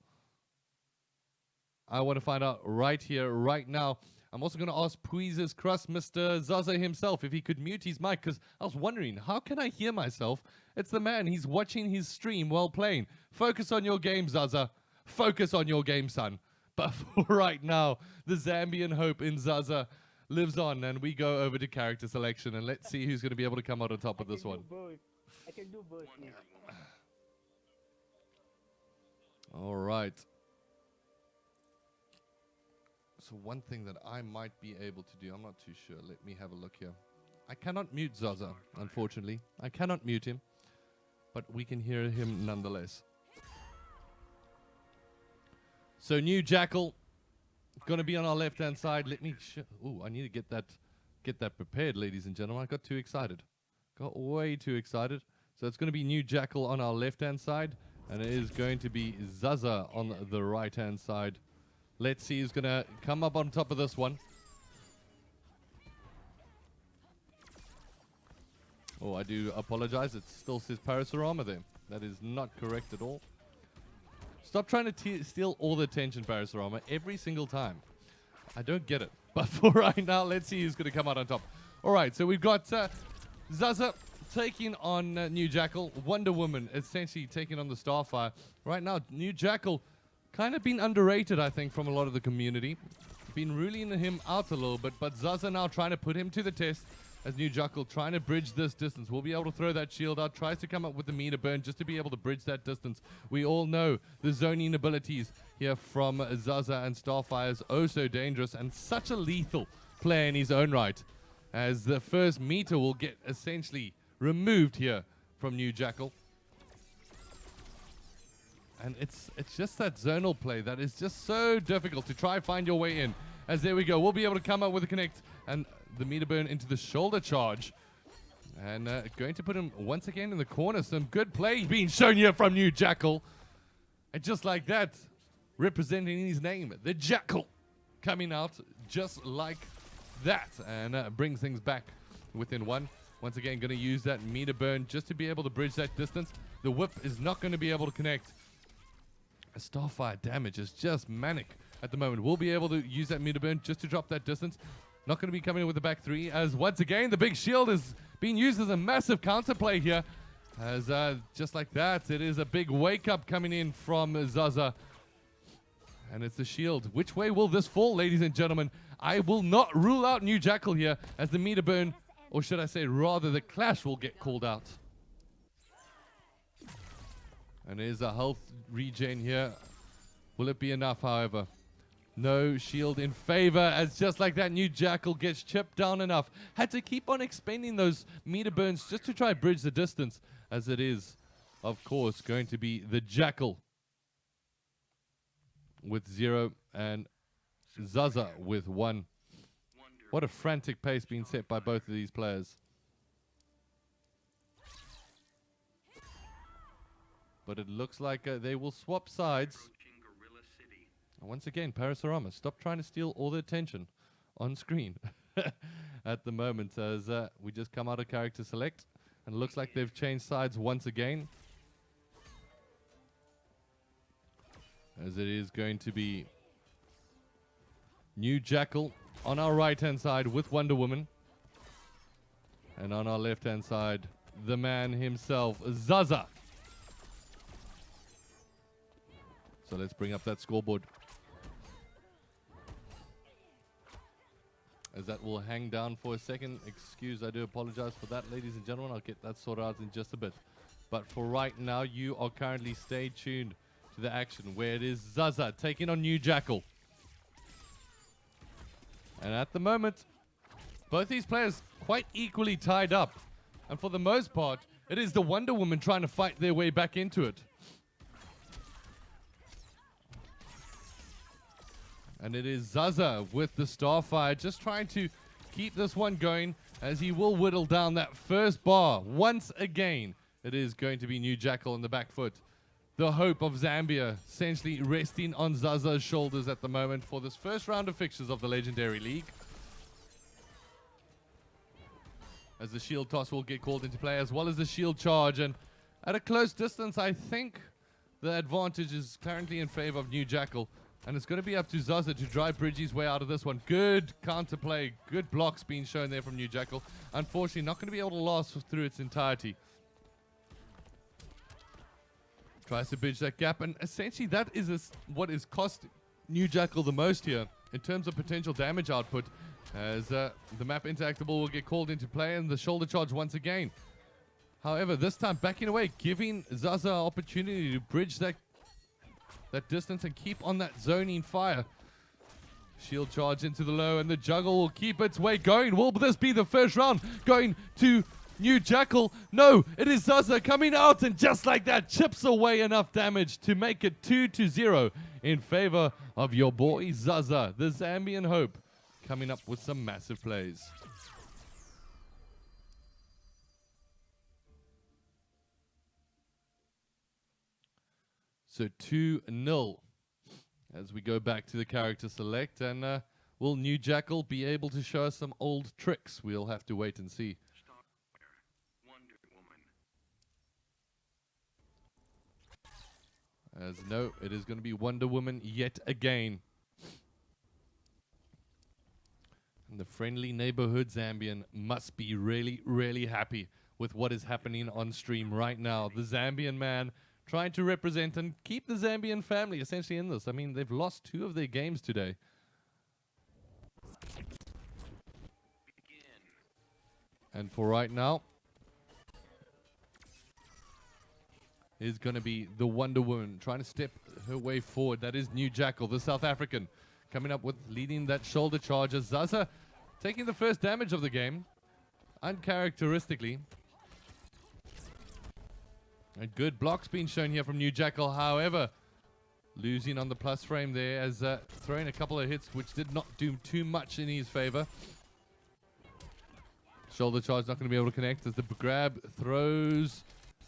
I want to find out right here, right now. I'm also going to ask Puiz's Crust, Mr. Zaza himself, if he could mute his mic, because I was wondering, how can I hear myself? It's the man. He's watching his stream while playing. Focus on your game, Zaza. Focus on your game, son. But for right now, the Zambian hope in Zaza lives on, and we go over to character selection, and let's see who's going to be able to come out on top of this one. I can do both. All right. So one thing that I might be able to do, I'm not too sure. Let me have a look here. I cannot mute Zaza, unfortunately. I cannot mute him, but we can hear him nonetheless. So New Jackal going to be on our left-hand side. Let me... I need to get that prepared, ladies and gentlemen. I got too excited. Got way too excited. So it's going to be New Jackal on our left-hand side, and it is going to be Zaza on the right-hand side. Let's see who's going to come up on top of this one. Oh, I do apologize. It still says Parasurama there. That is not correct at all. Stop trying to steal all the attention, Parasurama, every single time. I don't get it. But for right now, let's see who's going to come out on top. All right, so we've got Zaza taking on New Jackal. Wonder Woman essentially taking on the Starfire. Right now, New Jackal kind of been underrated, I think, from a lot of the community. Been ruling him out a little bit, but Zaza now trying to put him to the test. As New Jackal trying to bridge this distance. Will be able to throw that shield out. Tries to come up with the meter burn just to be able to bridge that distance. We all know the zoning abilities. He here from Zaza, and Starfire is oh so dangerous and such a lethal player in his own right, as the first meter will get essentially removed here from New Jackal. And it's just that zonal play that is just so difficult to try find your way in. As there we go, we'll be able to come up with a connect and the meter burn into the shoulder charge. And going to put him once again in the corner. Some good play being shown here from New Jackal. And just like that, representing his name, the Jackal, coming out just like that. And brings things back within one. Once again, going to use that meter burn just to be able to bridge that distance. The whip is not going to be able to connect. Starfire damage is just manic at the moment. We'll be able to use that meter burn just to drop that distance. Not going to be coming in with the back three, as once again the big shield is being used as a massive counterplay here. As just like that, it is a big wake up coming in from Zaza. And it's the shield. Which way will this fall, ladies and gentlemen? I will not rule out New Jackal here, as the meter burn, or should I say rather the clash, will get called out. And there's a health regen here. Will it be enough, however? No shield in favor, as just like that, New Jackal gets chipped down enough. Had to keep on expending those meter burns just to try bridge the distance, as it is, of course, going to be the Jackal with 0 and Zaza with 1. What a frantic pace being set by both of these players. But it looks like they will swap sides. Approaching Gorilla City. And once again, Parasurama, stop trying to steal all the attention on screen at the moment, as we just come out of character select. And it looks like they've changed sides once again. As it is going to be New Jackal on our right-hand side with Wonder Woman. And on our left-hand side, the man himself, Zaza. So let's bring up that scoreboard. As that will hang down for a second. Excuse, I do apologize for that, ladies and gentlemen. I'll get that sorted out in just a bit. But for right now, you are currently stay tuned to the action, where it is Zaza taking on New Jackal. And at the moment, both these players quite equally tied up. And for the most part, it is the Wonder Woman trying to fight their way back into it. And it is Zaza with the Starfire, just trying to keep this one going, as he will whittle down that first bar. Once again, it is going to be New Jackal on the back foot. The hope of Zambia essentially resting on Zaza's shoulders at the moment for this first round of fixtures of the Legendary League. As the shield toss will get called into play, as well as the shield charge. And at a close distance, I think the advantage is currently in favor of New Jackal. And it's going to be up to Zaza to drive Bridgie's way out of this one. Good counterplay, good blocks being shown there from New Jackal. Unfortunately, not going to be able to last through its entirety. Tries to bridge that gap, and essentially that is what is cost New Jackal the most here in terms of potential damage output, as the map interactable will get called into play, and the shoulder charge once again. However, this time backing away, giving Zaza an opportunity to bridge that distance and keep on that zoning fire. Shield charge into the low, and the juggle will keep its way going. Will this be the first round going to New Jackal? No, it is Zaza coming out, and just like that, chips away enough damage to make it 2-0 in favor of your boy Zaza, the Zambian Hope, coming up with some massive plays. So 2-0 as we go back to the character select. And will New Jackal be able to show us some old tricks? We'll have to wait and see. Starfire. Wonder Woman. As no, it is going to be Wonder Woman yet again. And the friendly neighborhood Zambian must be really, really happy with what is happening on stream right now. The Zambian man trying to represent and keep the Zambian family essentially in this. I mean, they've lost 2 of their games today. And for right now, is going to be the Wonder Woman trying to step her way forward. That is New Jackal, the South African, coming up with leading that shoulder charge as Zaza taking the first damage of the game, uncharacteristically. A good block's been shown here from New Jackal, however, losing on the plus frame there as throwing a couple of hits which did not do too much in his favor. Shoulder charge not going to be able to connect as the grab throws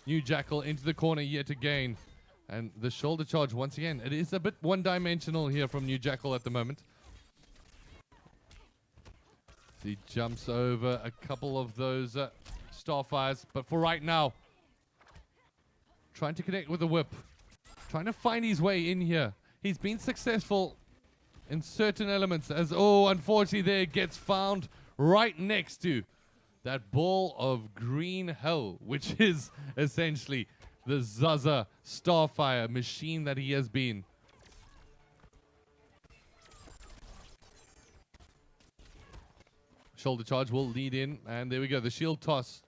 New Jackal into the corner yet again. And the shoulder charge once again, it is a bit one-dimensional here from New Jackal at the moment. He jumps over a couple of those Starfires, but for right now, trying to connect with the whip. Trying to find his way in here. He's been successful in certain elements as, oh, unfortunately there gets found right next to that ball of green hell, which is essentially the Zaza Starfire machine that he has been. Shoulder charge will lead in, and there we go, the shield toss.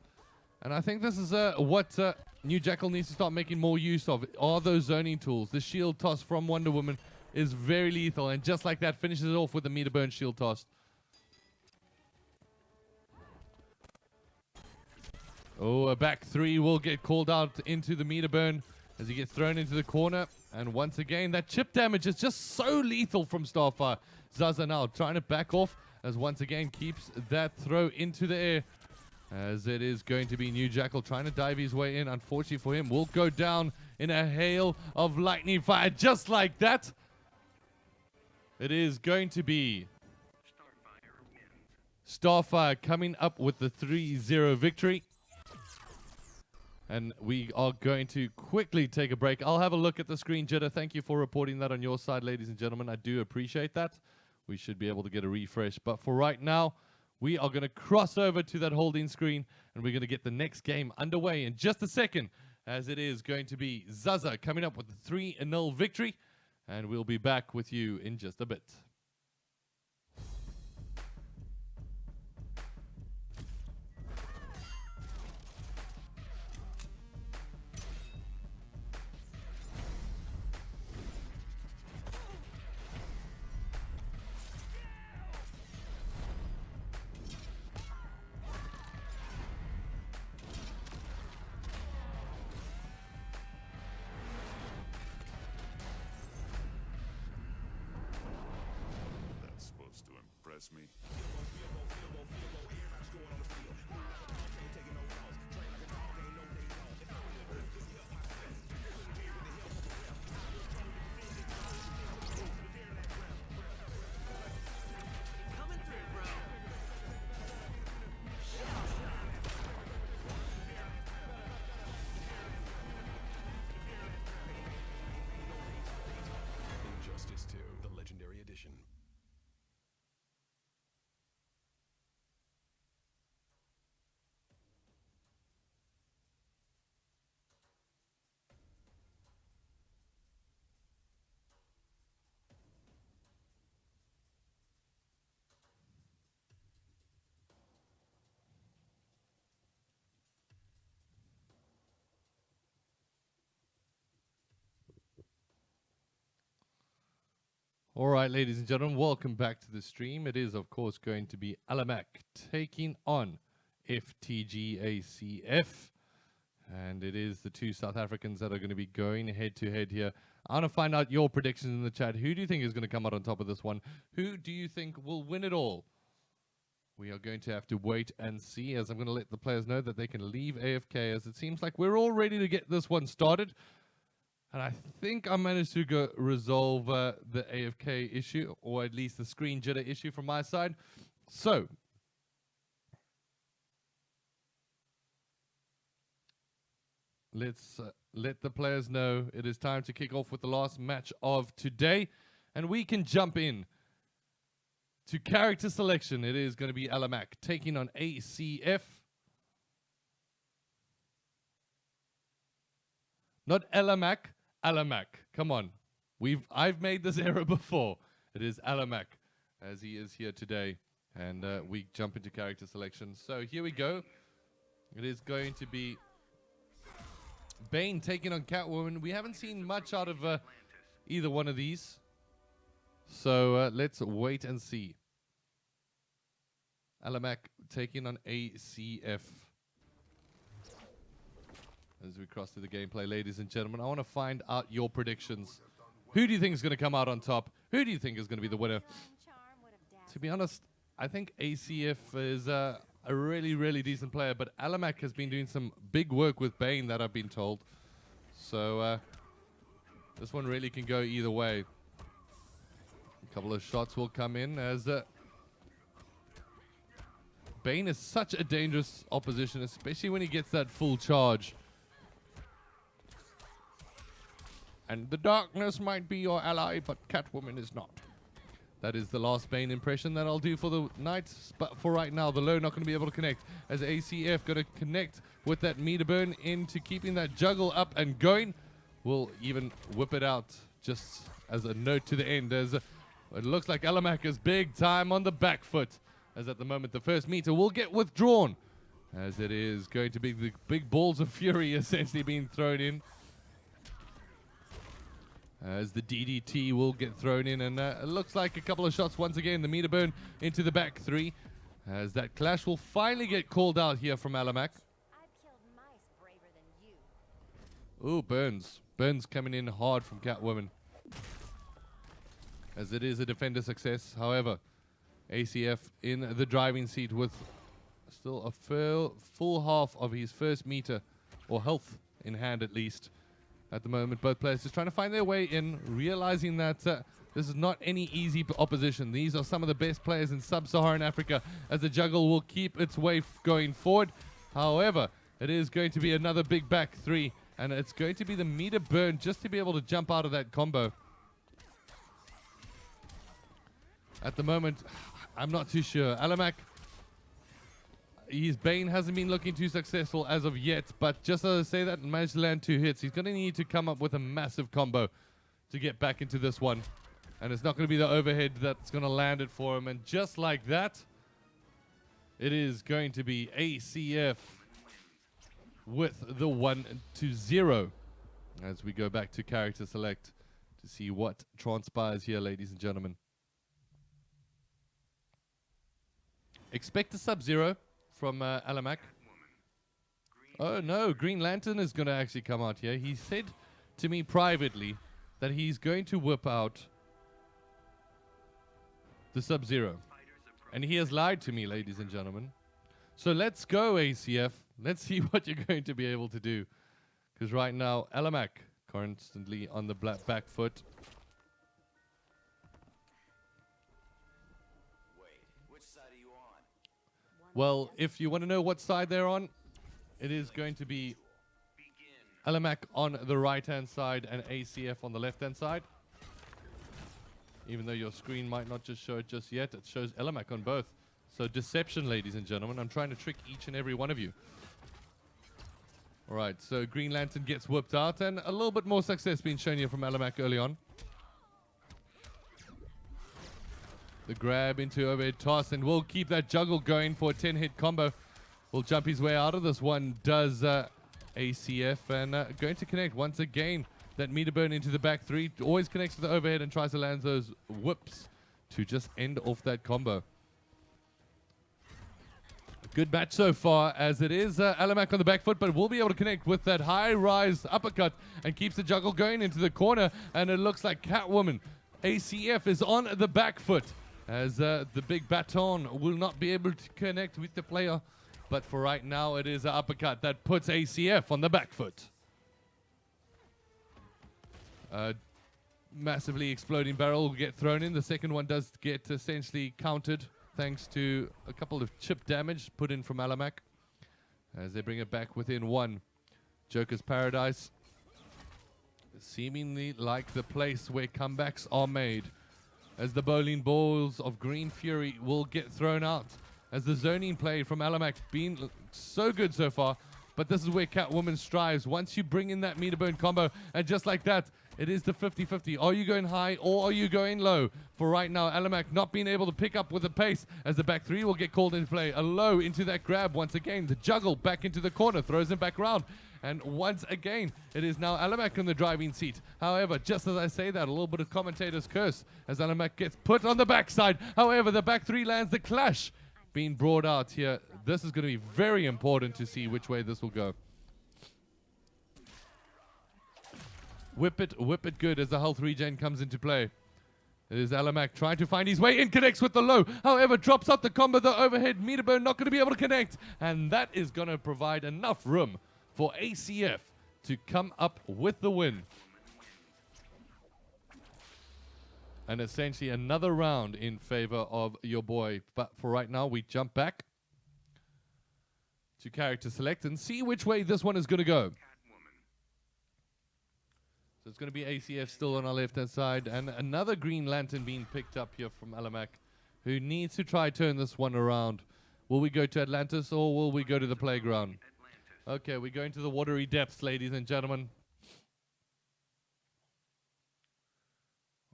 And I think this is what New Jackal needs to start making more use of, are those zoning tools. The shield toss from Wonder Woman is very lethal, and just like that, finishes it off with the meter burn shield toss. Oh, a back three will get called out into the meter burn as he gets thrown into the corner. And once again, that chip damage is just so lethal from Starfire. Zaza now trying to back off as once again keeps that throw into the air. As it is going to be New Jackal trying to dive his way in. Unfortunately for him, will go down in a hail of lightning fire just like that. It is going to be Starfire coming up with the 3-0 victory. And we are going to quickly take a break. I'll have a look at the screen jitter. Thank you for reporting that on your side, ladies and gentlemen. I do appreciate that. We should be able to get a refresh. But for right now, we are going to cross over to that holding screen, and we're going to get the next game underway in just a second, as it is going to be Zaza coming up with a 3-0 victory, and we'll be back with you in just a bit. That's supposed to impress me. Coming through, bro. Injustice 2, the Legendary Edition. All right, ladies and gentlemen, welcome back to the stream. It is, of course, going to be Alamak taking on FTGACF. And it is the two South Africans that are going to be going head-to-head here. I want to find out your predictions in the chat. Who do you think is going to come out on top of this one? Who do you think will win it all? We are going to have to wait and see, as I'm going to let the players know that they can leave AFK, as it seems like we're all ready to get this one started. And I think I managed to go resolve the AFK issue, or at least the screen jitter issue from my side. So, let's let the players know it is time to kick off with the last match of today. And we can jump in to character selection. It is going to be Alamak taking on ACF. Not Alamak, Alamak. Come on. I've made this error before. It is Alamak, as he is here today. And we jump into character selection. So here we go. It is going to be Bane taking on Catwoman. We haven't seen much out of either one of these. So let's wait and see. Alamac taking on ACF. As we cross to the gameplay, ladies and gentlemen, I want to find out your predictions. Who do you think is going to come out on top? Who do you think is going to be the winner? To be honest, I think ACF is a really, really decent player, but Alamac has been doing some big work with Bane that I've been told. So this one really can go either way. A couple of shots will come in as Bane is such a dangerous opposition, especially when he gets that full charge. And the darkness might be your ally, but Catwoman is not. That is the last Bane impression that I'll do for the night. But for right now, the low not going to be able to connect. As ACF going to connect with that meter burn into keeping that juggle up and going. We'll even whip it out just as a note to the end. As it looks like Alamac is big time on the back foot. As at the moment, the first meter will get withdrawn. As it is going to be the big balls of fury essentially being thrown in. As the DDT will get thrown in, and it looks like a couple of shots once again. The meter burn into the back three, as that clash will finally get called out here from Alamac. I've killed mice braver than you. Ooh, Burns coming in hard from Catwoman, as it is a defender success. However, ACF in the driving seat with still a full half of his first meter, or health in hand at least. At the moment, both players just trying to find their way in, realizing that this is not any easy opposition. These are some of the best players in sub-Saharan Africa, as the juggle will keep its way going forward. However, it is going to be another big back three, and it's going to be the meter burn just to be able to jump out of that combo. At the moment, I'm not too sure. Alamac, his Bane hasn't been looking too successful as of yet, but just as I say that and managed to land 2 hits, he's going to need to come up with a massive combo to get back into this one. And it's not going to be the overhead that's going to land it for him. And just like that, it is going to be ACF with the 1-0. As we go back to character select to see what transpires here, ladies and gentlemen. Expect a Sub-Zero from Alamac. Oh no, Green Lantern is going to actually come out here. He said to me privately that he's going to whip out the Sub-Zero. And he has lied to me, ladies and gentlemen. So let's go, ACF. Let's see what you're going to be able to do. Because right now, Alamac constantly on the back foot. Well, if you want to know what side they're on, it is going to be Alamac on the right-hand side and ACF on the left-hand side. Even though your screen might not just show it just yet, it shows Alamac on both. So deception, ladies and gentlemen. I'm trying to trick each and every one of you. All right, so Green Lantern gets whipped out, and a little bit more success being shown here from Alamac early on. The grab into overhead toss, and we'll keep that juggle going for a 10-hit combo. Will jump his way out of this one, does ACF, and going to connect once again. That meter burn into the back three, always connects to the overhead and tries to land those whips to just end off that combo. Good match so far, as it is Alamac on the back foot, but will be able to connect with that high-rise uppercut and keeps the juggle going into the corner, and it looks like Catwoman. ACF is on the back foot, as the big baton will not be able to connect with the player. But for right now, it is an uppercut that puts ACF on the back foot. Massively exploding barrel will get thrown in. The second one does get essentially countered, thanks to a couple of chip damage put in from Alamac. As they bring it back within one. Joker's Paradise. Seemingly like the place where comebacks are made, as the bowling balls of Green Fury will get thrown out, as the zoning play from Alamac been so good so far, but this is where Catwoman strives. Once you bring in that meter burn combo, and just like that, it is the 50-50. Are you going high or are you going low? For right now, Alamac not being able to pick up with the pace, as the back three will get called into play. A low into that grab once again. The juggle back into the corner, throws him back around. And once again, it is now Alamak in the driving seat. However, just as I say that, a little bit of commentator's curse as Alamak gets put on the backside. However, the back three lands the clash being brought out here. This is going to be very important to see which way this will go. Whip it good as the health regen comes into play. It is Alamak trying to find his way in, connects with the low. However, drops out the combo, the overhead. Meterburn not going to be able to connect. And that is going to provide enough room for ACF to come up with the win. And essentially another round in favor of your boy. But for right now, we jump back to character select and see which way this one is going to go. So it's going to be ACF still on our left-hand side. And another Green Lantern being picked up here from Alamak, who needs to try turn this one around. Will we go to Atlantis or will we go to the playground? Okay, we're going to the watery depths, ladies and gentlemen.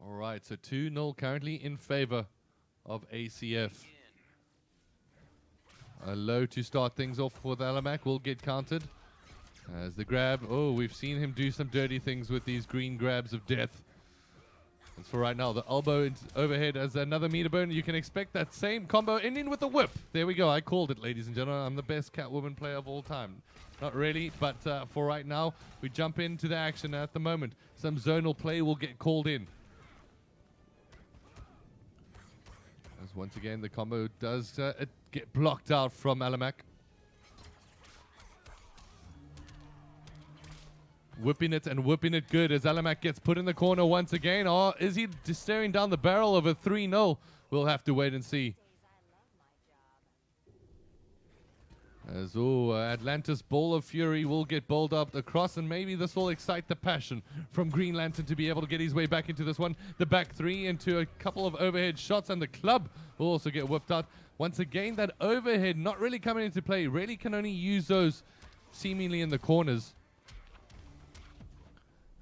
All right, so 2-0 currently in favor of ACF. A low to start things off with Alamak will get countered. As the grab, oh, we've seen him do some dirty things with these green grabs of death. As for right now, the elbow overhead as another meter burn. You can expect that same combo ending with a whip. There we go. I called it, ladies and gentlemen. I'm the best Catwoman player of all time. Not really, but for right now, we jump into the action at the moment. Some zonal play will get called in. As once again, the combo does get blocked out from Alamak. Whipping it and whipping it good as Alamak gets put in the corner once again. Or is he just staring down the barrel of a 3-0? We'll have to wait and see. As Atlantis Ball of Fury will get bowled up across, and maybe this will excite the passion from Green Lantern to be able to get his way back into this one. The back three into a couple of overhead shots, and the club will also get whipped out. Once again, that overhead not really coming into play. Really can only use those seemingly in the corners.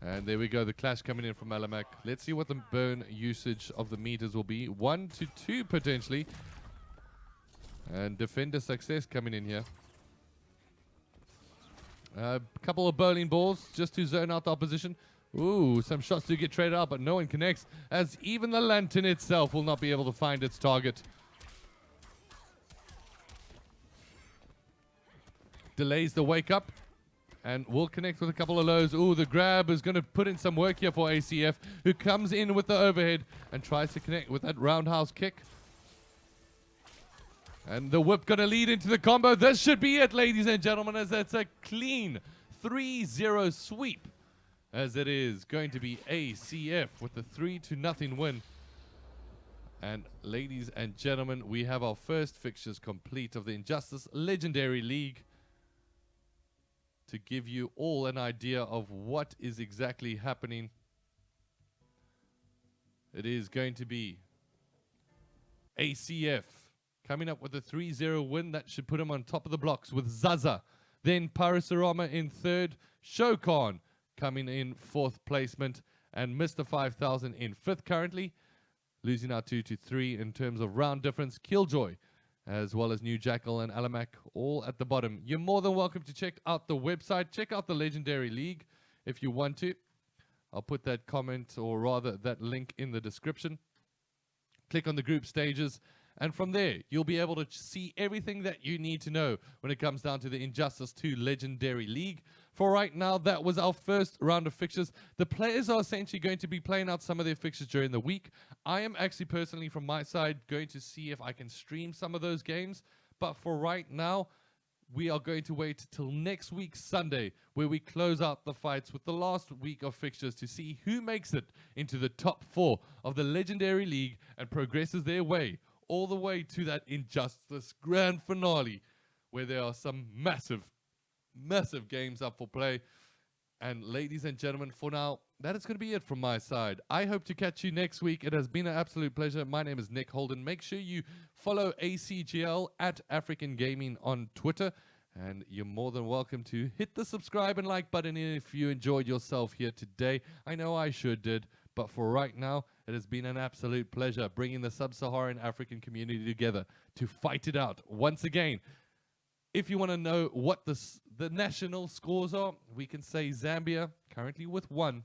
And there we go, the clash coming in from Alamak. Let's see what the burn usage of the meters will be. 1 to 2 potentially. And defender success coming in here. A couple of bowling balls just to zone out the opposition. Ooh, some shots do get traded out, but no one connects, as even the lantern itself will not be able to find its target. Delays the wake up. And we'll connect with a couple of lows. Ooh, the grab is going to put in some work here for ACF, who comes in with the overhead and tries to connect with that roundhouse kick. And the whip going to lead into the combo. This should be it, ladies and gentlemen, as that's a clean 3-0 sweep. As it is going to be ACF with the 3-0 win. And ladies and gentlemen, we have our first fixtures complete of the Injustice Legendary League. To give you all an idea of what is exactly happening. It is going to be ACF coming up with a 3-0 win. That should put him on top of the blocks with Zaza. Then Parasurama in third. Shokan coming in fourth placement. And Mr. 5000 in fifth currently. Losing out 2 to 3 in terms of round difference. Killjoy, as well as New Jackal and Alamak, all at the bottom. You're more than welcome to check out the website. Check out the Legendary League if you want to. I'll put that comment, or rather that link, in the description. Click on the group stages, and from there, you'll be able to see everything that you need to know when it comes down to the Injustice 2 Legendary League. For right now, that was our first round of fixtures. The players are essentially going to be playing out some of their fixtures during the week. I am actually personally, from my side, going to see if I can stream some of those games. But for right now, we are going to wait till next week, Sunday, where we close out the fights with the last week of fixtures to see who makes it into the top 4 of the Legendary League and progresses their way all the way to that Injustice Grand Finale, where there are some massive games up for play. And ladies and gentlemen, for now, that is going to be it from my side. I hope to catch you next week. It has been an absolute pleasure. My name is Nick Holden. Make sure you follow ACGL at African Gaming on Twitter. And you're more than welcome to hit the subscribe and like button if you enjoyed yourself here today. I know I sure did. But for right now, it has been an absolute pleasure bringing the Sub-Saharan African community together to fight it out once again. If you want to know what the the national scores are, we can say Zambia currently with 1.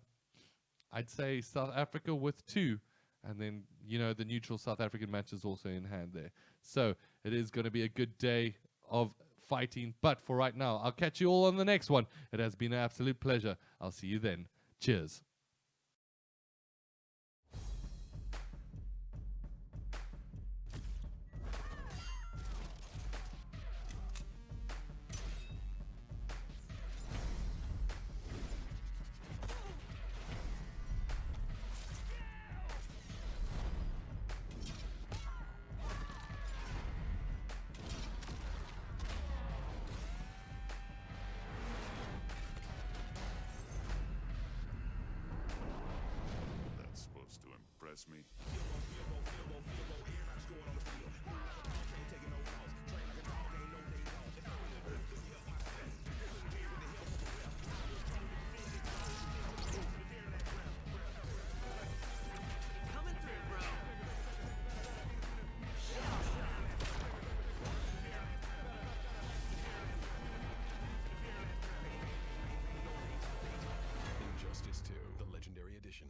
I'd say South Africa with 2. And then, you know, the neutral South African match is also in hand there. So it is going to be a good day of fighting. But for right now, I'll catch you all on the next one. It has been an absolute pleasure. I'll see you then. Cheers. That's supposed to impress me. Injustice 2, the Legendary Edition.